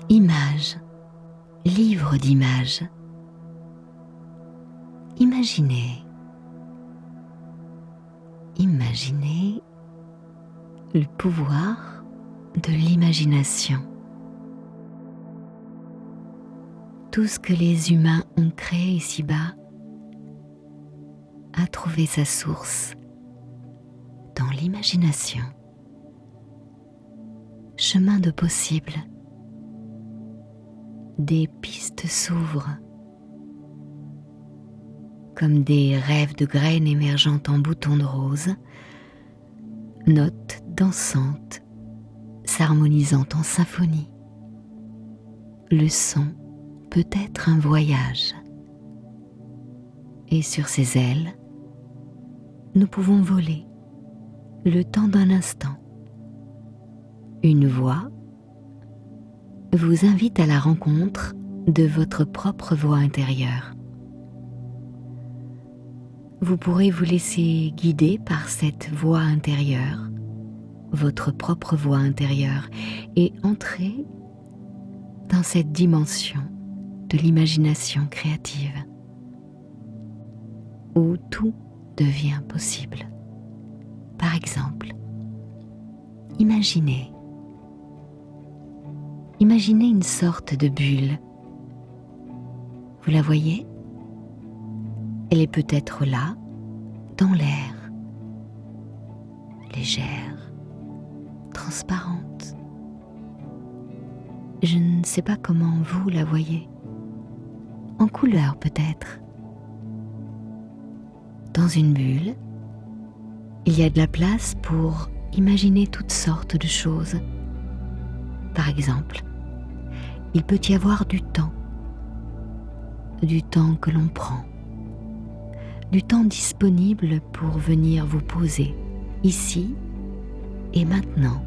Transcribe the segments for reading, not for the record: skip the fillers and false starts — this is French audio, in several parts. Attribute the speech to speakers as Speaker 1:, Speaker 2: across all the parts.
Speaker 1: Images, livre d'images. Imaginez le pouvoir de l'imagination. Tout ce que les humains ont créé ici-bas a trouvé sa source dans l'imagination. Chemin de possibles, des pistes s'ouvrent comme des rêves de graines émergeant en boutons de rose, notes dansantes s'harmonisant en symphonie. Le son peut être un voyage, et sur ses ailes, nous pouvons voler le temps d'un instant. Une voix vous invite à la rencontre de votre propre voix intérieure. Vous pourrez vous laisser guider par cette voix intérieure, votre propre voix intérieure, et entrer dans cette dimension de l'imagination créative, où tout devient possible. Par exemple, imaginez une sorte de bulle. Vous la voyez ? Elle est peut-être là, dans l'air, légère, transparente. Je ne sais pas comment vous la voyez. En couleur peut-être. Dans une bulle, il y a de la place pour imaginer toutes sortes de choses. Par exemple, il peut y avoir du temps que l'on prend, du temps disponible pour venir vous poser ici et maintenant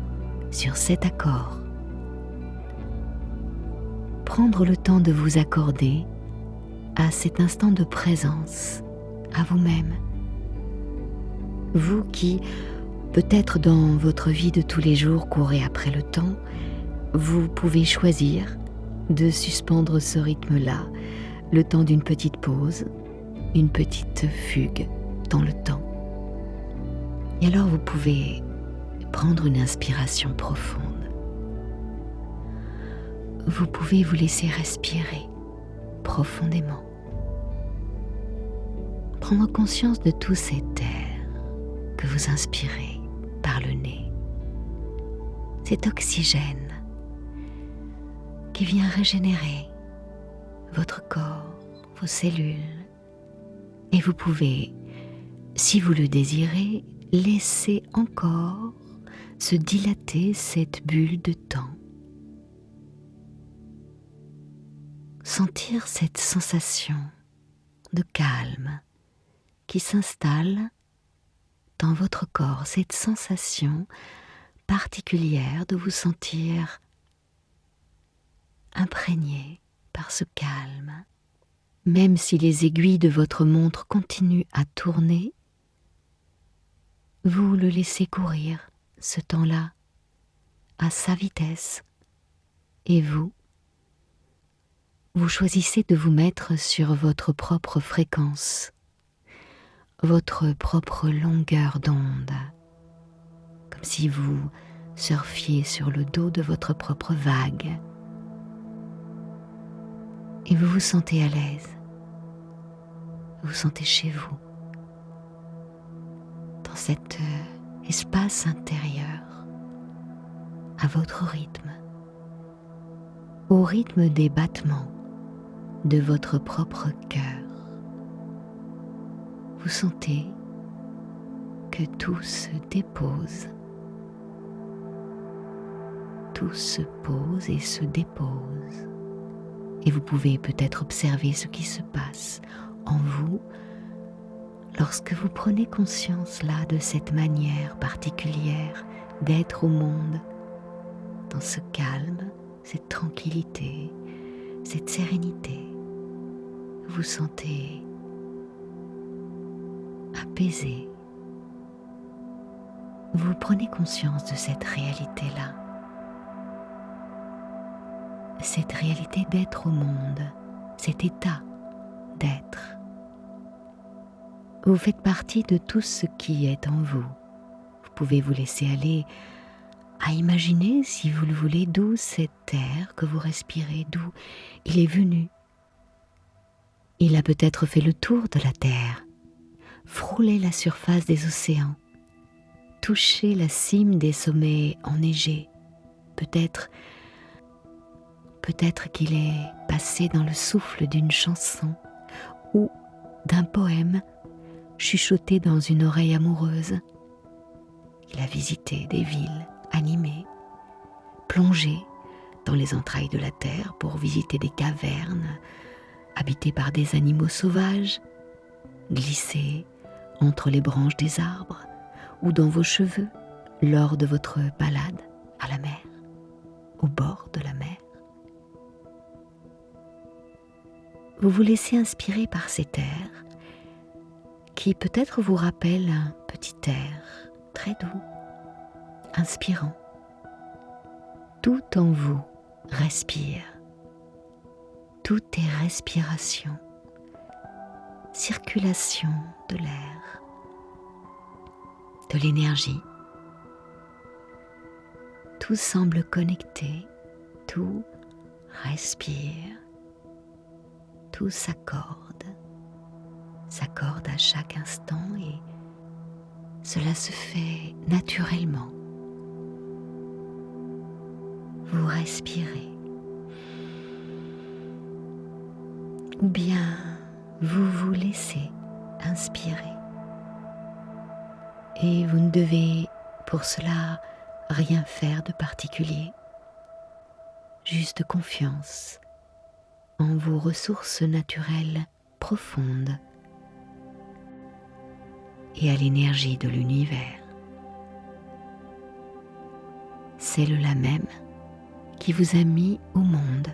Speaker 1: sur cet accord. Prendre le temps de vous accorder à cet instant de présence, à vous-même. Vous qui, peut-être dans votre vie de tous les jours, courez après le temps, vous pouvez choisir de suspendre ce rythme-là, le temps d'une petite pause, une petite fugue dans le temps. Et alors vous pouvez prendre une inspiration profonde. Vous pouvez vous laisser respirer profondément. Prendre conscience de tout cet air que vous inspirez par le nez. Cet oxygène qui vient régénérer votre corps, vos cellules. Et vous pouvez, si vous le désirez, laisser encore se dilater cette bulle de temps. Sentir cette sensation de calme qui s'installe dans votre corps, cette sensation particulière de vous sentir imprégné par ce calme. Même si les aiguilles de votre montre continuent à tourner, vous le laissez courir, ce temps-là, à sa vitesse. Et vous choisissez de vous mettre sur votre propre fréquence, votre propre longueur d'onde, comme si vous surfiez sur le dos de votre propre vague. Et vous vous sentez à l'aise. Vous vous sentez chez vous, dans cet espace intérieur, à votre rythme, au rythme des battements de votre propre cœur. Vous sentez que tout se dépose, tout se pose et se dépose. Et vous pouvez peut-être observer ce qui se passe en vous lorsque vous prenez conscience là de cette manière particulière d'être au monde, dans ce calme, cette tranquillité, cette sérénité. Vous vous sentez apaisé. Vous prenez conscience de cette réalité-là. cette réalité d'être au monde, cet état d'être. Vous faites partie de tout ce qui est en vous. Vous pouvez vous laisser aller à imaginer, si vous le voulez, d'où cet air que vous respirez, d'où il est venu. Il a peut-être fait le tour de la terre, frôlé la surface des océans, touché la cime des sommets enneigés. Peut-être qu'il est passé dans le souffle d'une chanson ou d'un poème chuchoté dans une oreille amoureuse. Il a visité des villes animées, plongé dans les entrailles de la terre pour visiter des cavernes habitées par des animaux sauvages, glissé entre les branches des arbres ou dans vos cheveux lors de votre balade à la mer, au bord de la mer. Vous vous laissez inspirer par cet air qui peut-être vous rappelle un petit air très doux, inspirant. Tout en vous respire. Tout est respiration, circulation de l'air, de l'énergie. Tout semble connecté, tout respire, tout s'accorde à chaque instant et cela se fait naturellement. Vous respirez. Ou bien vous vous laissez inspirer. Et vous ne devez pour cela rien faire de particulier. Juste confiance en vos ressources naturelles profondes et à l'énergie de l'univers. Celle-là même qui vous a mis au monde